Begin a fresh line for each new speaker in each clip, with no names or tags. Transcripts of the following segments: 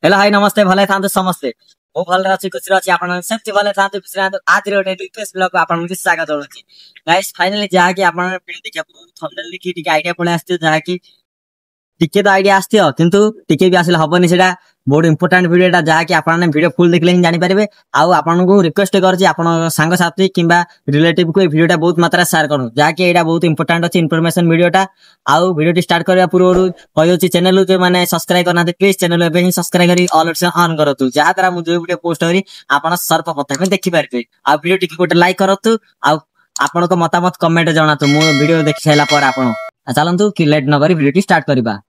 Hello hi नमस्ते भले था समस्ते वो भले अच्छी खुशी अच्छी आप सेफ्टी भले था आज गोटे रिक्वेस्ट ब्लॉग आपन स्वागत करुच्ची गाइस फाइनली जहाँकि आप देखिए थंबनेल देखि आइडिया पळै आस्ती जहाँकि टिके तो आइडिया आस्ती किंतु टिके भी आसले हबनी सेटा बहुत इंपोर्टेंट वीडियोटा जहाँकि आपने वीडियो फुल देखले ही जानि पारिबे आउ आपन को रिक्वेस्ट करछि आपन सांग साथी किंबा रिलेटिव को वीडियोटा बहुत मात्रा शेयर करू जहाँकि एटा बहुत इंपोर्टेंट अछि इन्फॉर्मेशन वीडियोटा आउ वीडियो स्टार्ट करबा पूर्व कहयोछि चैनल के माने सब्सक्राइब करना प्लीज चैनल एबे ही सब्सक्राइब करी ऑल ऑप्शन ऑन करतु जहाँ द्वारा मु जो वीडियो पोस्ट करी आपन सर्वप्रथम देखि पारिबे आ वीडियो टिके गोटे लाइक करतु आ आपन को मतामत कमेंट जणातु मु वीडियो देखि साइला पर आपन चलंतु कि लेट न करी वीडियो स्टार्ट करबा।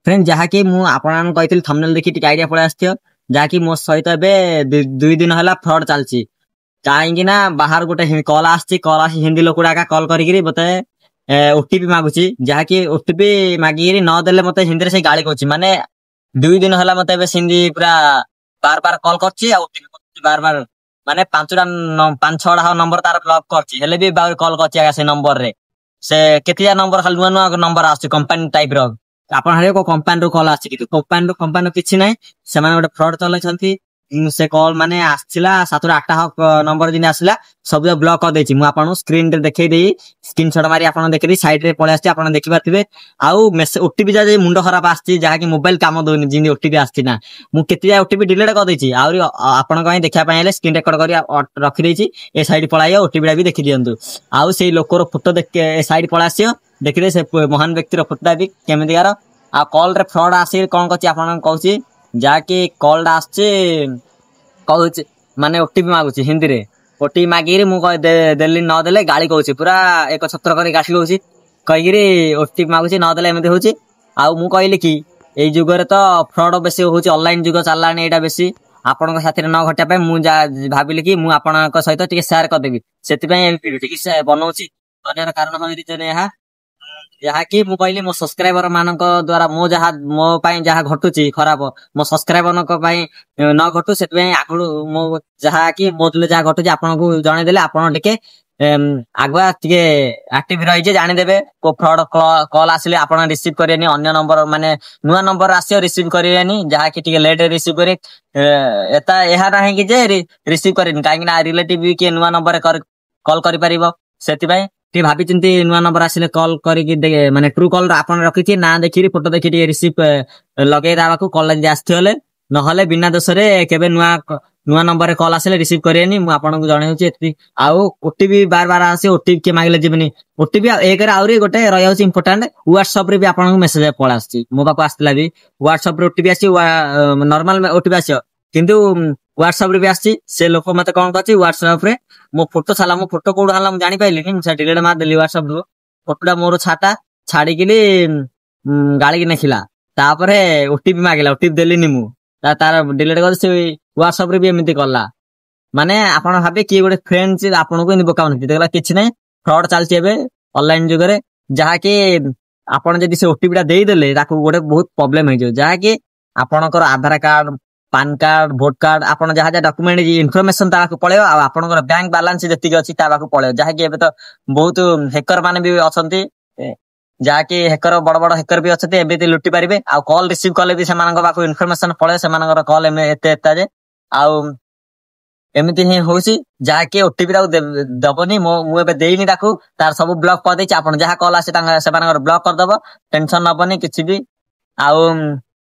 फ्रेंड जहाँकि मु आपन कहितली थंबनेल देखि टिक आइडिया पळै आस्थियो जहाँकि मो सहित एबे 2 दिन हला फ्रॉड चलची काहेकि ना बाहर गोटे कॉल आसी हिंदी लोकड़ा का कॉल करिकरी बते ओटीपी मागुची जहाँकि ओटीपी मागिरी न देले मते हिंदी रे से गाली कहूची माने 2 दिन हला मते एबे हिंदी पूरा बार बार कॉल करची आ ओटीपी बार बार माने 5-6 नंबर तार ब्लॉक करची हेले भी बार कॉल करची आ से नंबर रे से केतिया नंबर खाली नुआ नंबर आसी कंपनी टाइप रो आपन हरे को कंपनी रो कॉल आछि कि कंपनी किछि नै से माने गोटे फ्रॉड चलै छथि से कॉल माने आछिला 7-8 नंबर दिन आछिला सब ब्लॉक कर देछि मु आपन स्क्रीन रे देखै देई स्क्रीनशॉट मारी आपन देखि साइड रे पळे आछि आपन देखि पाथिबे आउ मेसेज ओटीपी जा मुंडो खराब आछि जहा कि मोबाइल काम दोनी जिनि ओटीपी आछि ना मु केतिया ओटीपी डिलीट कर देछि आउरी आपन कहि देखा पयले स्क्रीन रेकॉर्ड करी रखि देछि ए साइड पळाइयो ओटीपी भी देखि दियंतु आउ सेई लोकर फोटो देख ए साइड पळा आछियो देखि दे से महान व्यक्ति रो फोटो भी केमिदिगार आ कॉल रे फ्रॉड आसी कोन कहछि आपन कहछि जाके कॉल आछे कहछि माने ओटीपी मागुछि हिंदी रे ओटीपी मागिरी मु कह देली न देले गाली कहछि पूरा एक छत्र करी गाली कहछि कहिरी ओटीपी मागुछि न देले एमते होछि आ मु कहली कि एई जुग रे तो फ्रॉड बेसी होछि ऑनलाइन जुग चललानी एटा बेसी आपन को साथी रे न घटिया पे मु भाबिली कि मु आपन को सहित टिके शेयर कर देबी सेति पय ए वीडियो टिके से बनौछि अन्य कारण होई रिजन यहा जहाँ कि मु कहली मो सब्सक्राइबर मानक द्वारा मो जहाँ मो पाई जहाँ घटुची खराब मो सब्सक्राइबर पाई न घटू से आगु मो जहाँ कि मो जहाँ घटुची आपन को जणे देले आपन टिके आगुआ टिके एक्टिव रही जे जानि देबे को फ्रॉड कॉल आसिले आपन रिसीव करेनी अन्य नंबर माने नुआ नंबर आसियो रिसीव करेनी जहाँ कि टिके लेट रिसीव करे एता एहा नाही कि जे रिसीव करेनी काहे कि ना रिलेटिव के नुआ नंबर कॉल करि परिबो सेति पय ती भाभी चिंती नुआ नंबर आसिले कॉल करी माने ट्रू कॉल आपन रखिथि ना देखिरी फोटो देखि रिसीव लगे दाबाकू कॉल जे आस्थले न हले बिना दोष रे केबे नुआ नंबर कॉल आसिले रिसीव करेनी मु आपन को जणे होछि एति आउ ओटीपी बार बार आसी ओटीपी के मागले जिबनी ओटीपी एक रे आउरी गोटे रहि होछि इंपोर्टेंट व्हाट्सएप रे भी आपन को मेसेज पळ आछि मो पाको आस्तला भी व्हाट्सएप रे ओटीपी आसी नॉर्मल ओटीपी आसी किंतु व्हाट्सएप रे भी आसी से लोक मते कोन कहछि व्हाट्सएप रे मो फोटो छाला मो फोटो कोड हला मु जानि पाइली कि से डिलीट मार देली व्हाट्सएप रो फोटोडा मोर छाटा छाडी किली गाली कि नखिला तापरे ओटीपी मागिला ओटीपी देलिनी मु तार डिलीट कर से व्हाट्सएप रे भी एमिति करला माने आपन भाबे कि गोटे फ्रेंड आपन को इन बोकाउन देखला किछ नै फ्रॉड चलछि एबे ऑनलाइन जुग रे जहा कि आपन जदी से ओटीपी दा देई देले ताको गोटे बहुत प्रॉब्लम हे जो जहा कि आपनकर Aadhaar card PAN card vote card आपन जहा जहा डॉक्यूमेंट इन्फॉर्मेशन ताको पळेयो आ आपनकर बैंक बैलेंस जति अछि ताबाको पळेयो जहा कि एबे तो बहुत हैकर माने भी अछंती जहा कि हैकर बड़ हैकर भी अछते एबे लुटी पारिबे आ कॉल रिसीव करले भी सेमानक बाको इन्फॉर्मेशन पळे सेमानकर कॉल एते एता जे आ एमिति ही होसी जहा कि ओटीपी दा दबनी मु एबे देइनी ताको तार सब ब्लॉक कर देछि आपन जहा कॉल आसे तांगा सेमानकर ब्लॉक कर दबो टेंशन नबनी किछि भी आ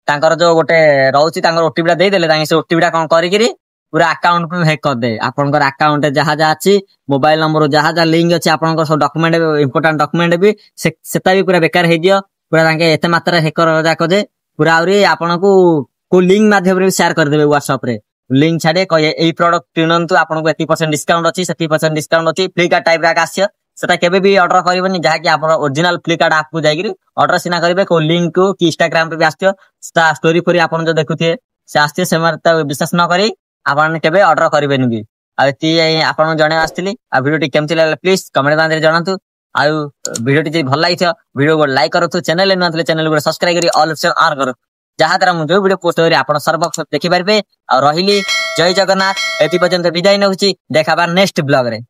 तांकर जो गोटे रहउची तांकर ओटीपी दा देई देले तांगे से ओटीपी दा कोन करी किरी पूरा अकाउंट पे हैक कर दे आपनकर अकाउंट जहाँ जहाँ अछि मोबाइल नंबर जहाँ जहाँ लिंक अछि आपनकर सब डॉक्यूमेंट इंपोर्टेंट डॉक्यूमेंट भी सेता भी पूरा बेकार हे दियो पूरा तांगे एते मात्रा हैकर जाको जे पूरा आउरी आपन को लिंक माध्यम रे शेयर कर देबे व्हाट्सएप रे लिंक छाडे कहे एई प्रोडक्ट किनंतु आपन को 80% डिस्काउंट अछि 70% डिस्काउंट अछि फ्लिपकार्ट टाइप रा आसियो सेटा केबे भी ऑर्डर करिवनी जहा कि आपन ओरिजिनल फ्लिपकार्ट ऐप को जाईगिरी ऑर्डर सिना करिवे को लिंक को कि इंस्टाग्राम पे भी आस्तियो ता स्टोरी पर आपन जो देखुथिए से आस्तियो सेमार ता विश्वास न करी आपन केबे ऑर्डर करिवेनी भी आ ती आपन जणे आस्तिली आ वीडियो टी केमति लागला प्लीज कमेंट बांदरे जणांतु आ वीडियो टी जे भल लागिछ वीडियो को लाइक करथु चैनल न थले चैनल को सब्सक्राइब करी ऑल ऑप्शन ऑन करो जहाँ द्वारा मुझे वीडियो पोस्ट करी आपन सर्वप्रथम देखि पारबे आ रहिली जय जगन्नाथ एति पर्यंत विदाय नउची देखाबा नेक्स्ट ब्लॉग रे।